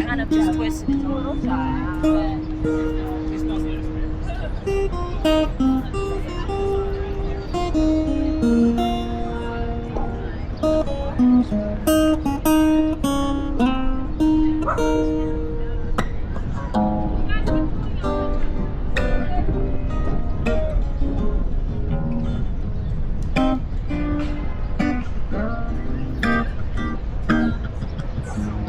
Kind of just twisted it a little side, but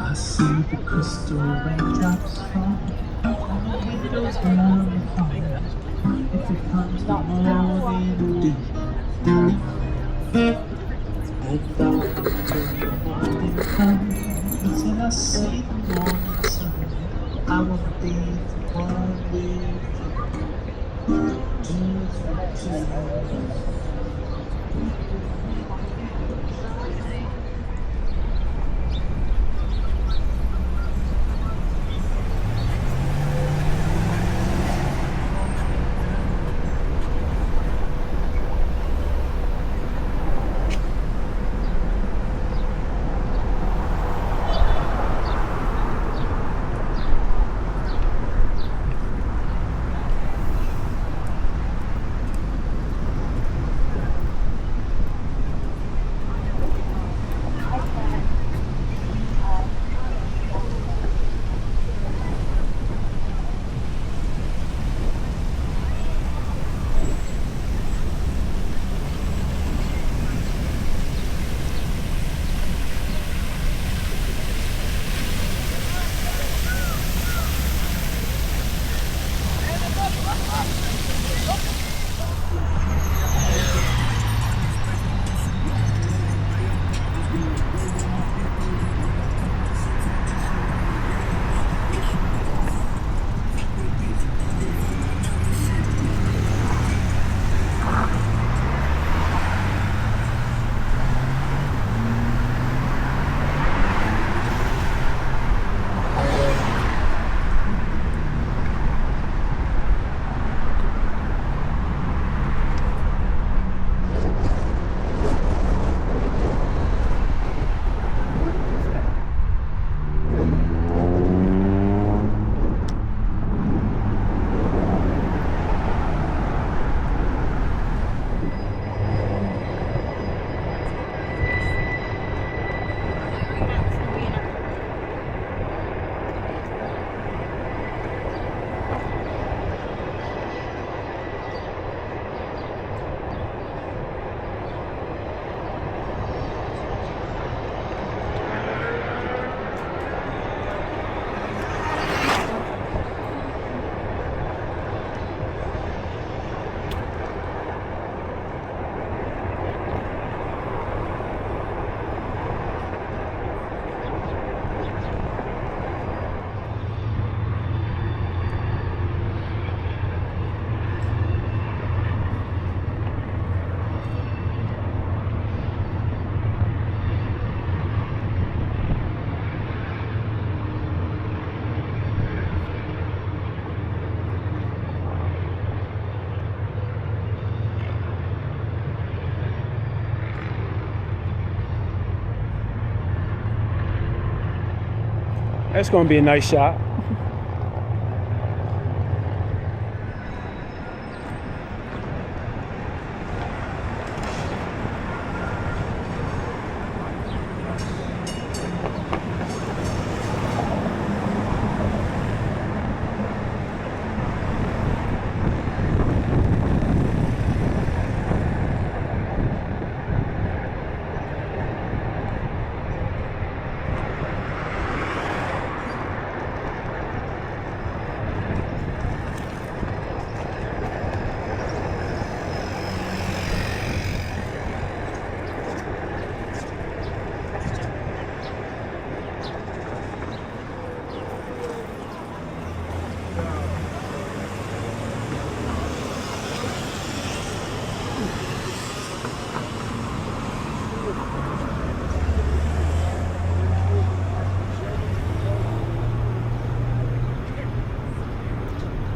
I see the crystal raindrops fall on the windows around the corner. If it comes the morning dew, and down when the morning comes, and I see the morning sun, I wanna be the one with you. That's going to be a nice shot.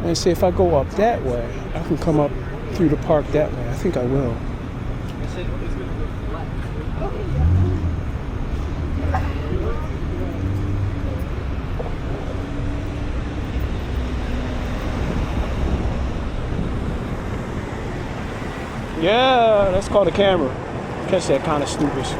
And see if I go up that way, I can come up through the park that way. I think I will. called a camera. Catch that kind of stupid shit.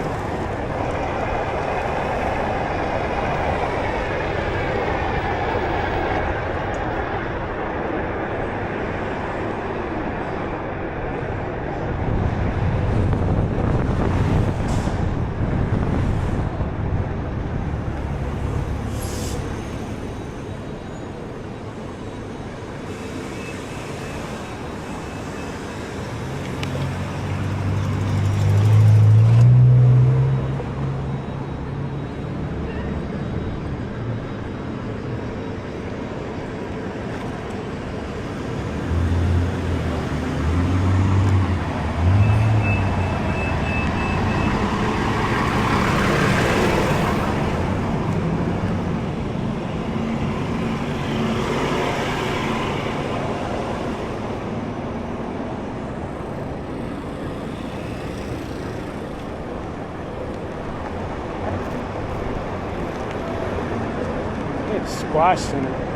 Squash center.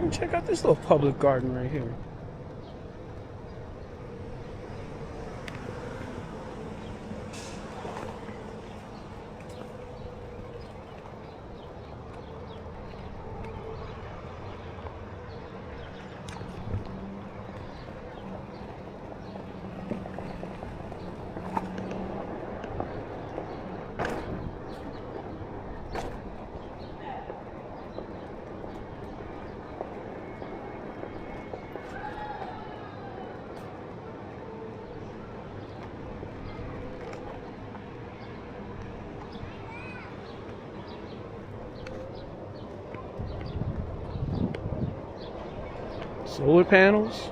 Check out this little public garden right here. Solar panels.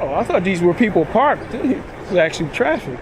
Oh, I thought these were people parked. This is actually traffic.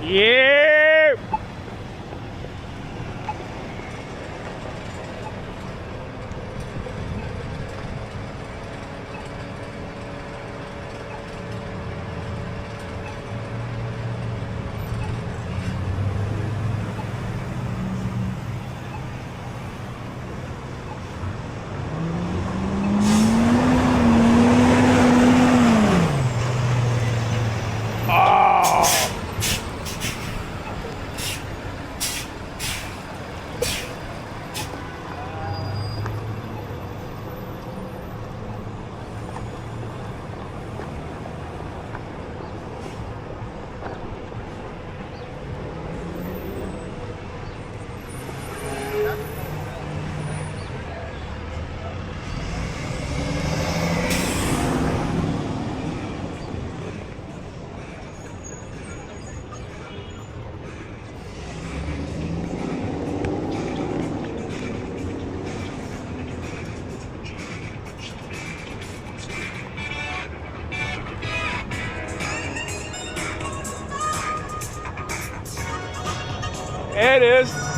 Yeah. There it is.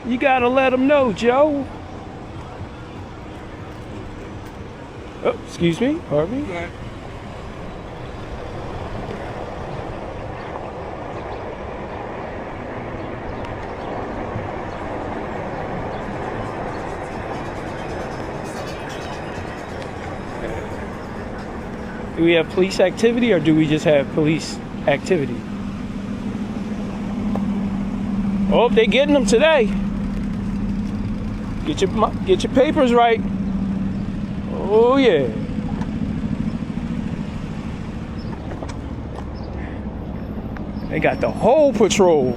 You gotta let them know, Joe. Oh, excuse me, pardon me. Do we have police activity or do we just have police activity? Oh, they getting them today. Get your papers right. Oh yeah. They got the whole patrol.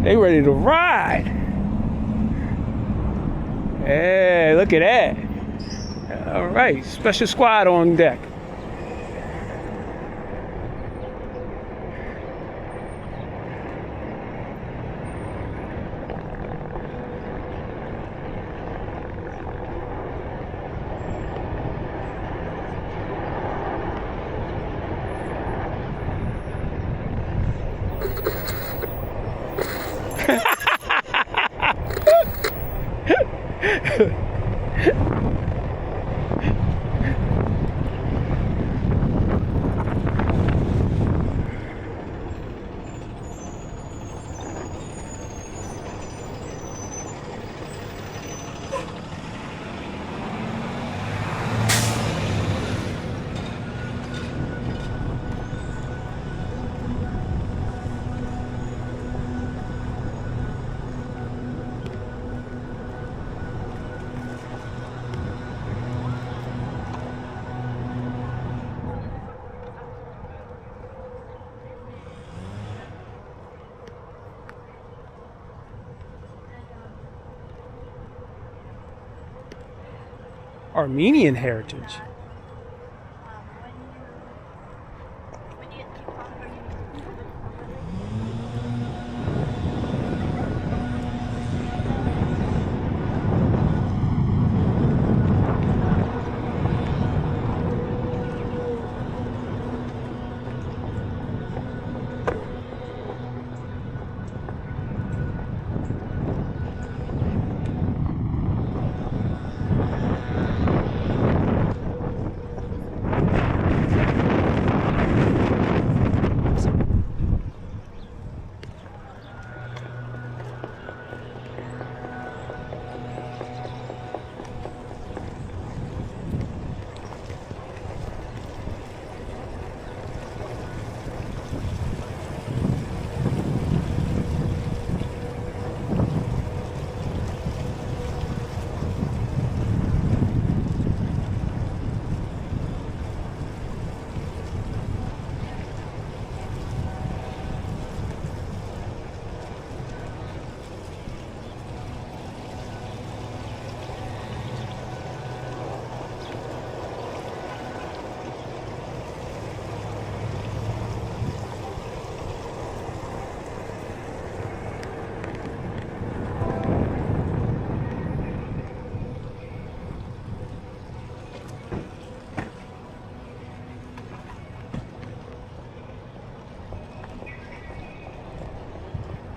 They ready to ride. Hey, look at that. All right, special squad on deck. Armenian heritage.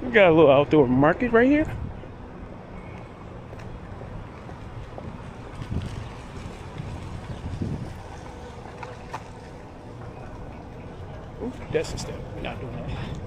We got a little outdoor market right here. Ooh, that's a step. We're not doing that.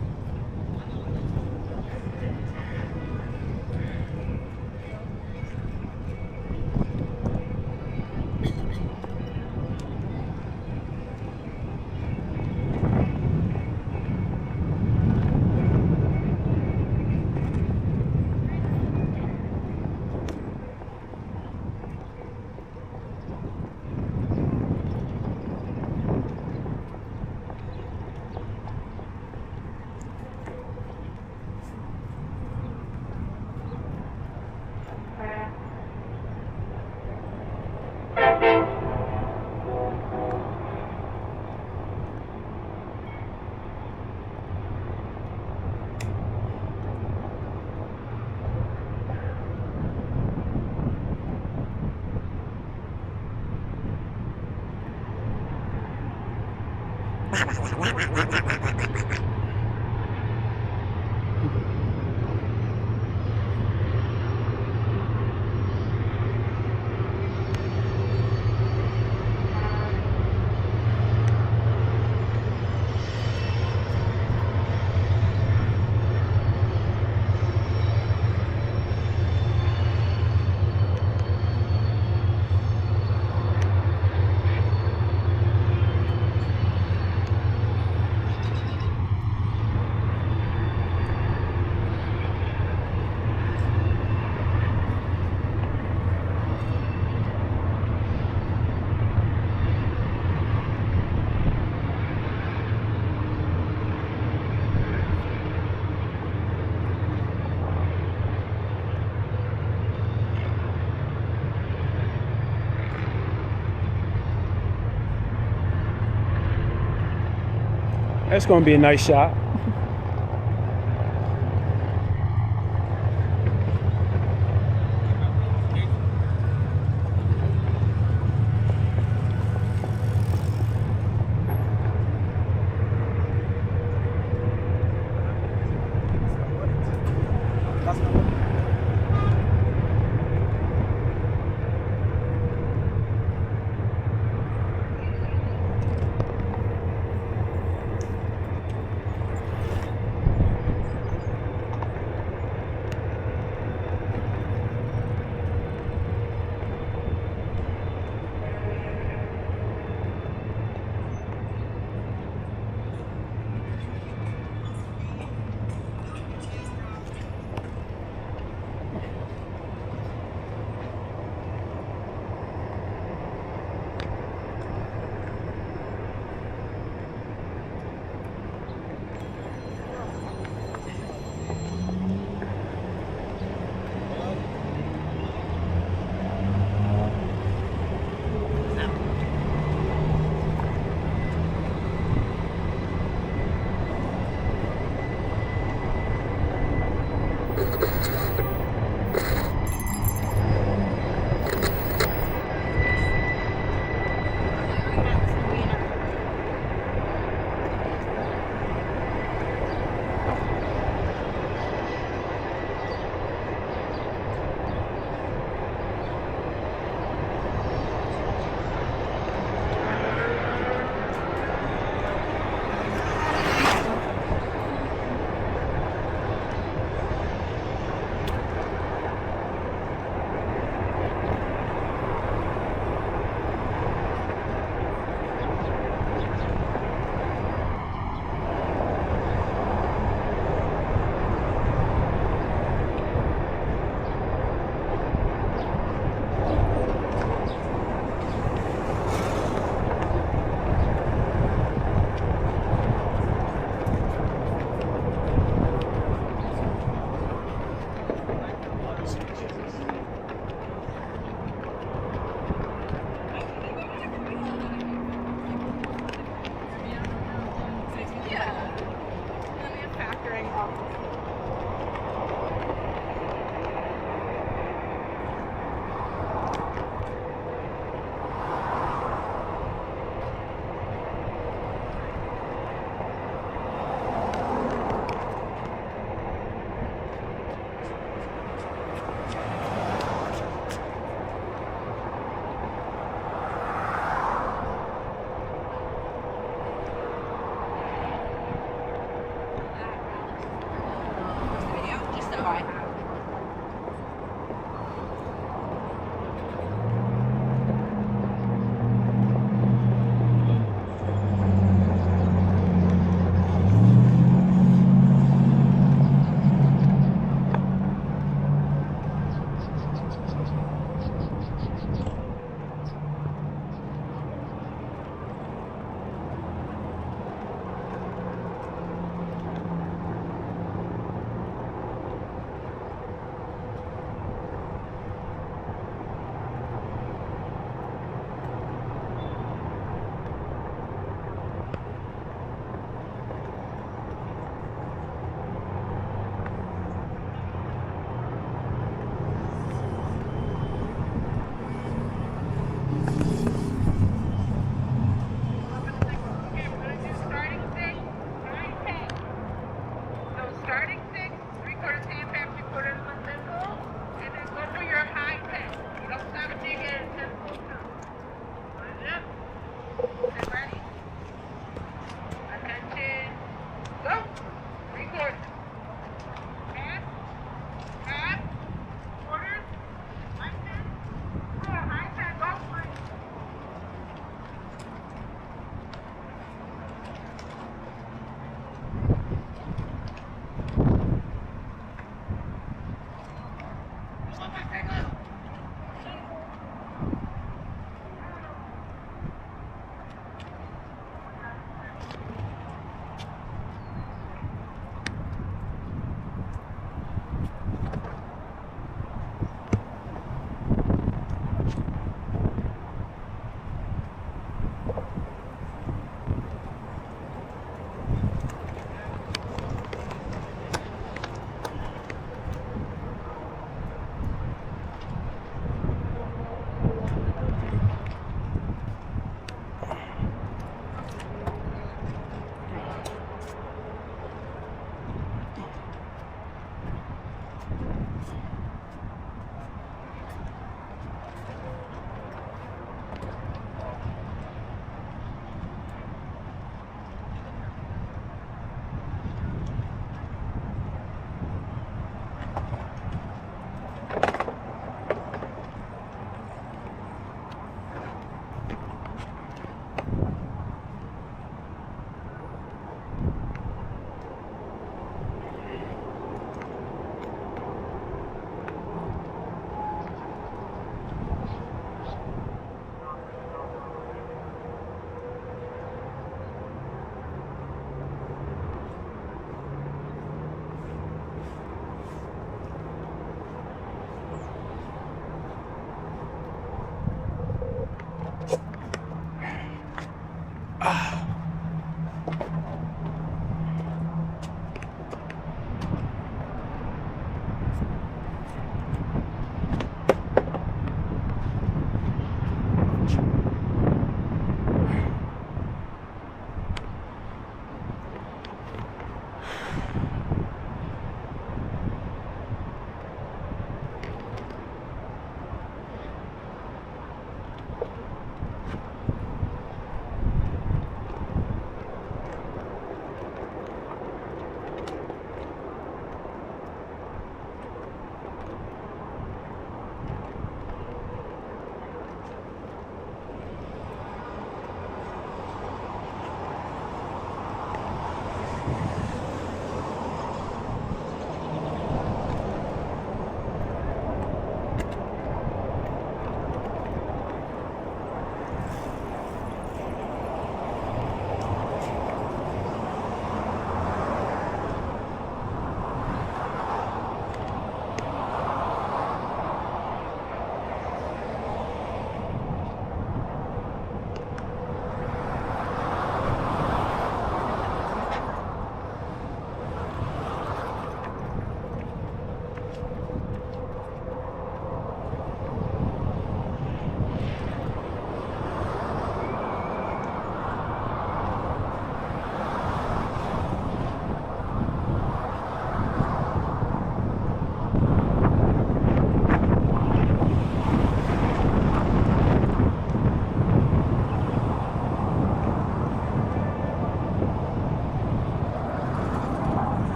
That's gonna be a nice shot.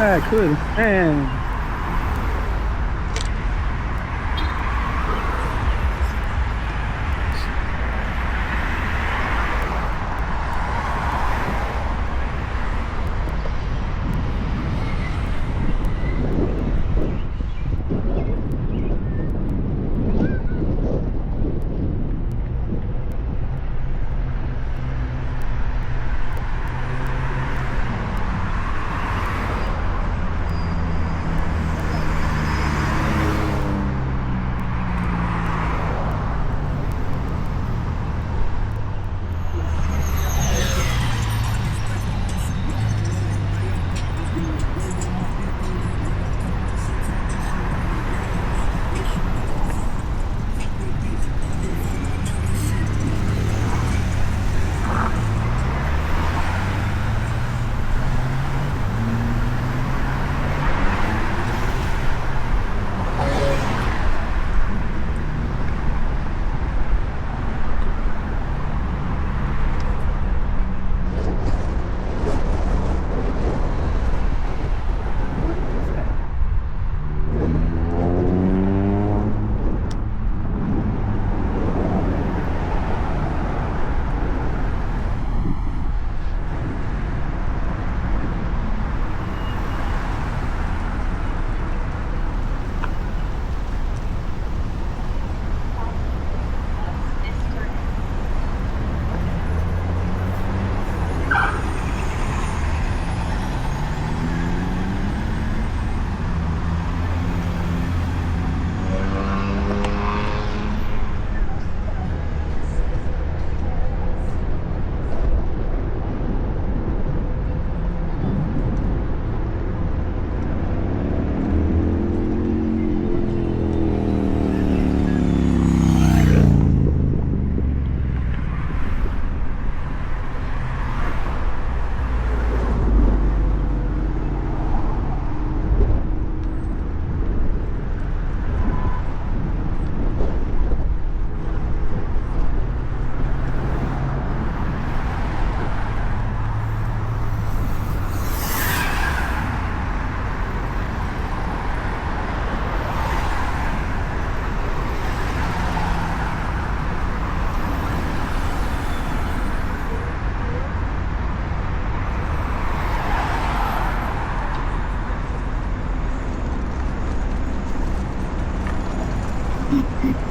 Ah, cool. Man.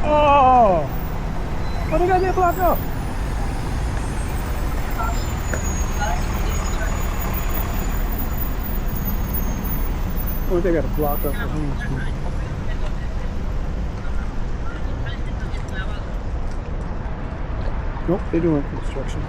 Oh! Oh, they got that blocked up. Oh, they got it blocked up for homeless. Nope, they're doing construction.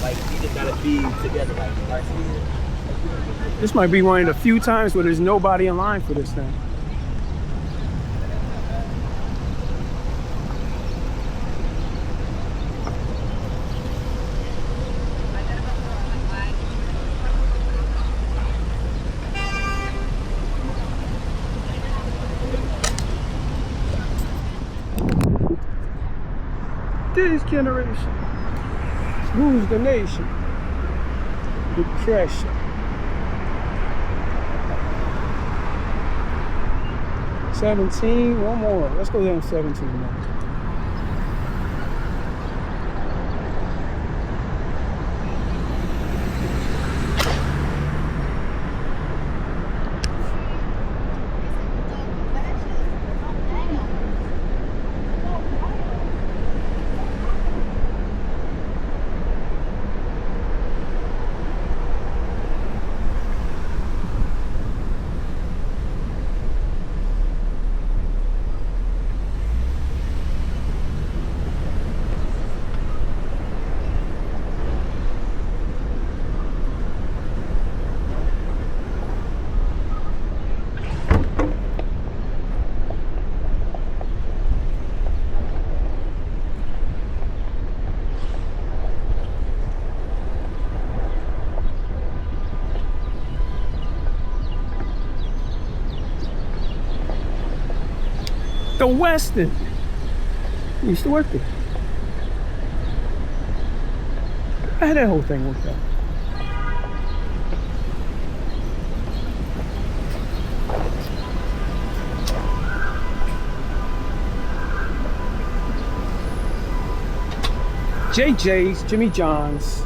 Like, we just gotta be together, like, right here. This might be one of the few times where there's nobody in line for this thing. This generation rules the nation. Depression. 17, one more. Let's go down 17 now. The Westin. I used to work there. How did that whole thing work out? JJ's, Jimmy John's.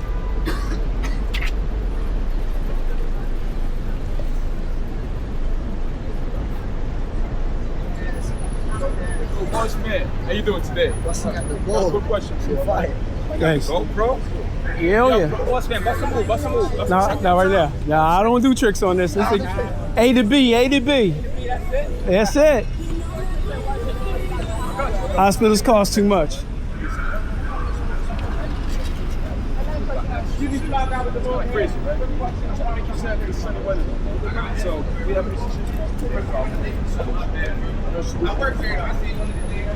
Man, how you doing today? What's up? Good question. Thanks. GoPro? Hell yeah. Boss man, bust a move, bust a move. No, right there. No, I don't do tricks on this. This is A to B, A to B. That's it. Hospitals cost too much. You can fly down with the boat crazy, right? Trying to make you snap in the sunny weather. So, we have any I work there, I see one of the days.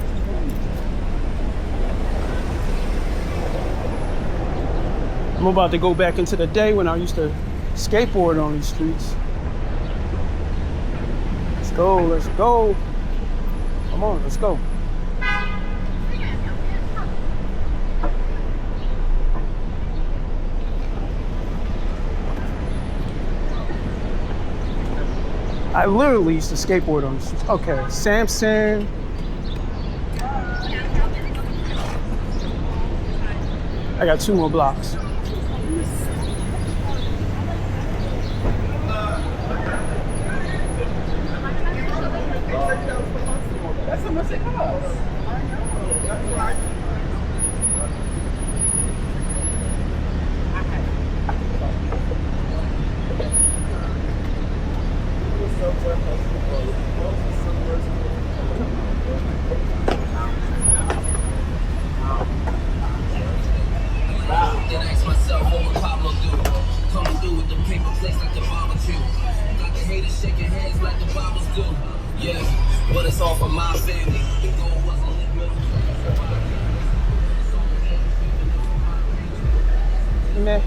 I'm about to go back into the day when I used to skateboard on these streets. Let's go, let's go. Come on, let's go. I literally used to skateboard on the streets. Okay, Samson. I got 2 more blocks. That's how much it costs. Then ask myself, what would Pablo do? Coming through with the paper plates like the barbecue. Got the haters shaking hands like the Bibles do. Yeah, but it's all for my family. The goal wasn't lit real. Meh.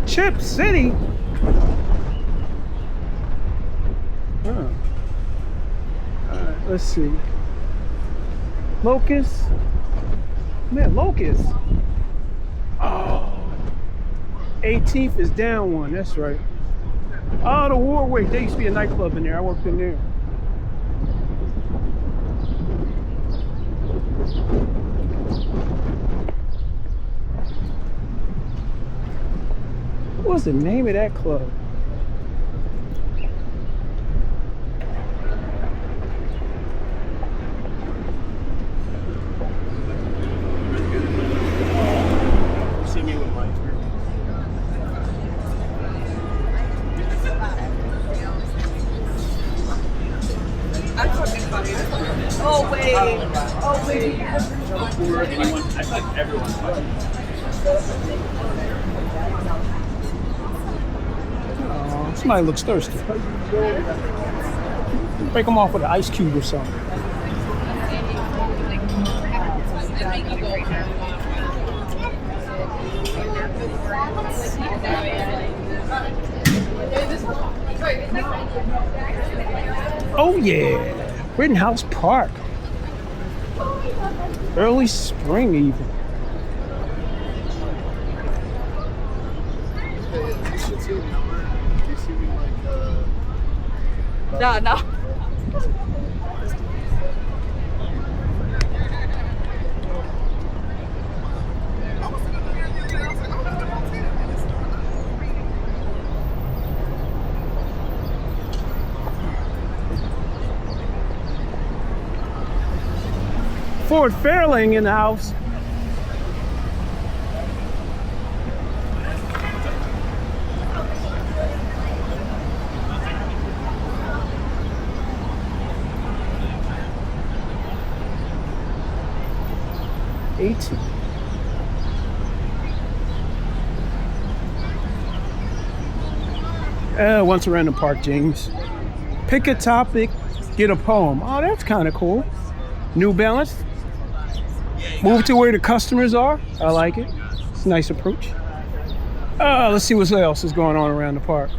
Chip City. Oh. Alright, let's see. Locust. Man, Locust. Oh. 18th is down one, that's right. Oh, the Warwick. There used to be a nightclub in there. I worked in there. What was the name of that club? See me with my Oh wait. Oh wait. before anyone. I feel like everyone's watching. Oh, somebody looks thirsty. Break them off with an ice cube or something. Oh yeah, Rittenhouse Park. Early spring even. No. Ford Fairlane in the house. Once around the park, James. Pick a topic, get a poem. Oh, that's kind of cool. New Balance. Move to where the customers are. I like it. It's a nice approach. Let's see what else is going on around the park.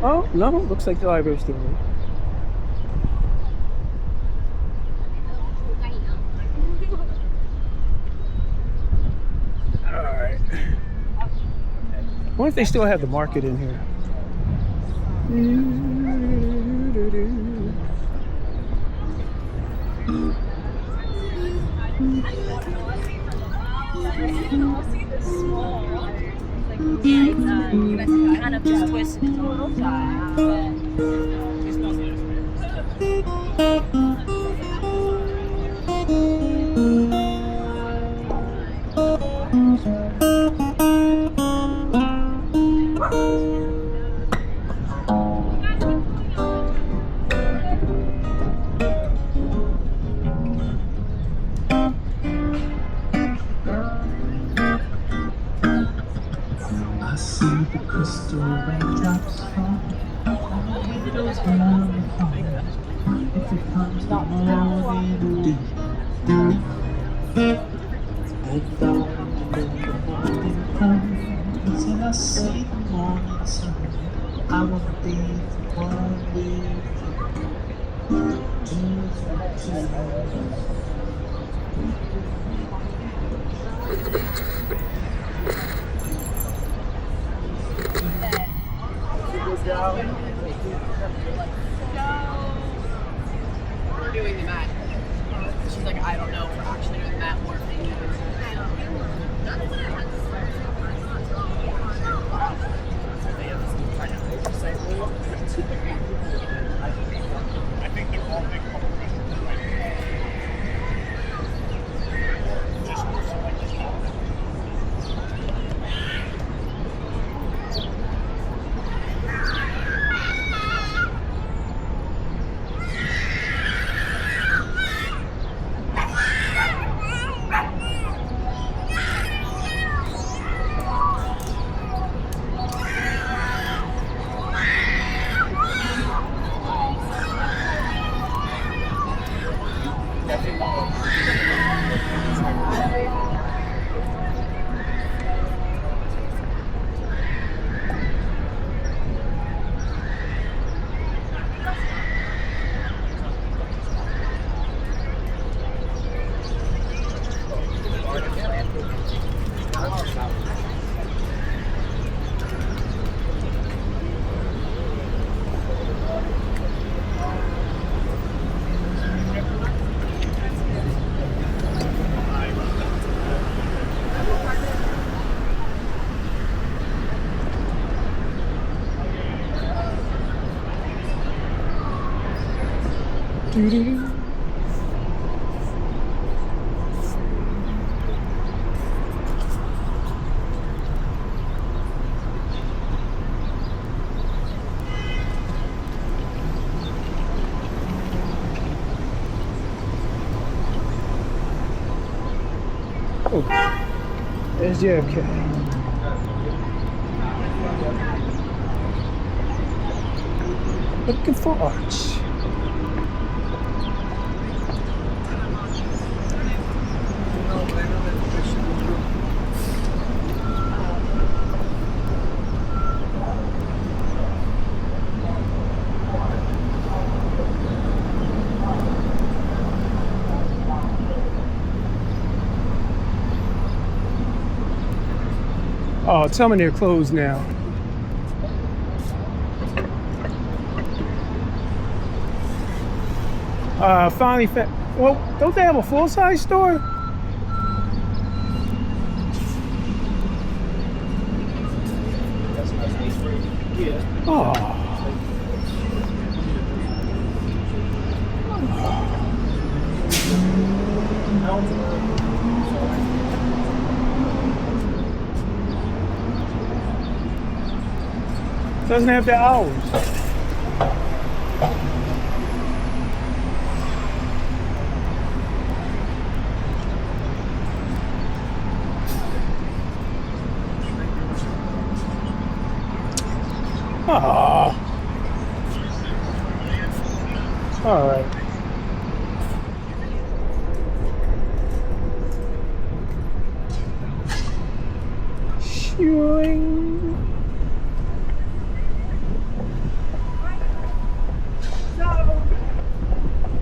Oh, no, looks like the library's still open. Alright. I wonder if they still have the market in here. Kind of just twisted. It's a little shy, but it smells I see the crystal raindrops fall on the windows around the hall. If it comes tomorrow, it'll do. And down when the morning comes, and I see the morning sun, I wanna be the one with you. We're doing the mat. She's like, I don't know if we're actually doing the mat or if they do I think they're all big public restaurants, right? Just more so like this. Doo-doo-doo. Oh, there's JFK. Looking for arch. Oh, tell me they're closed now. Finally well, don't they have a full-size store? Oh. Doesn't have the hours. Oh. All right. Shooing.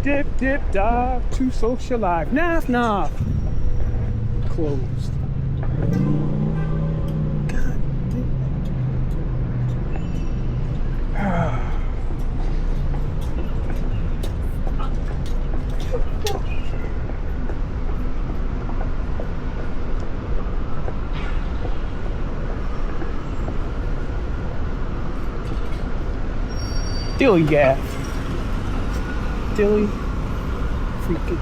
Dip, dip, dive to social life. Naff, naff. Closed. God damn. Dilly gaff. Dilly freaking.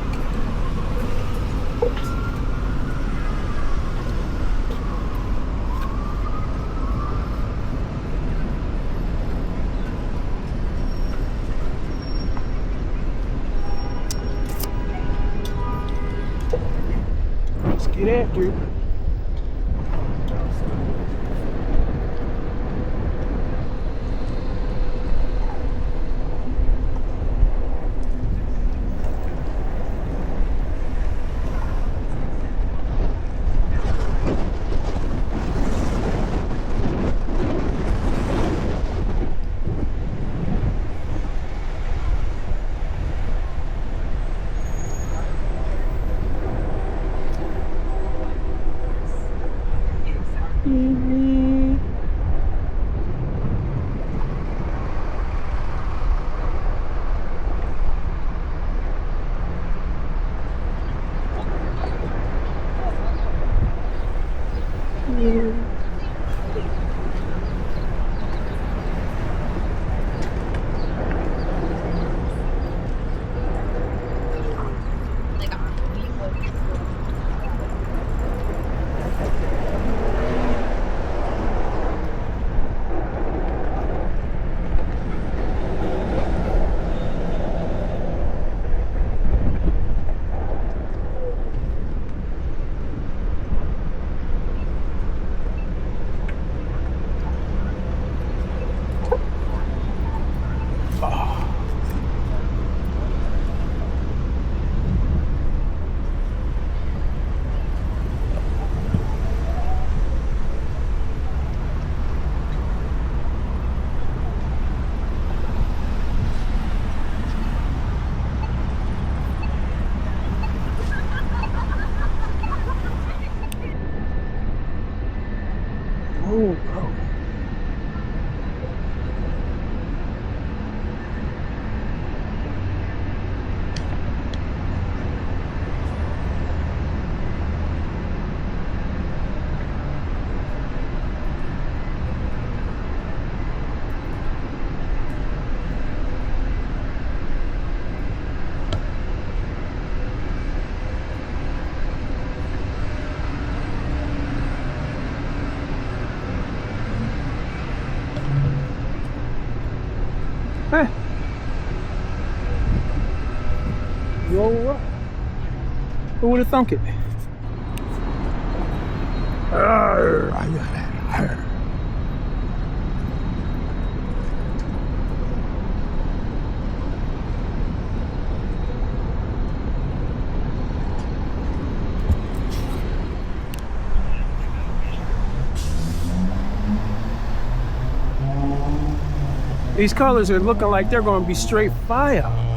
Let's get after it. go. Hey. Roll up. Who would have thunk it? Arr, I got that. Arr. These colors are looking like they're going to be straight fire.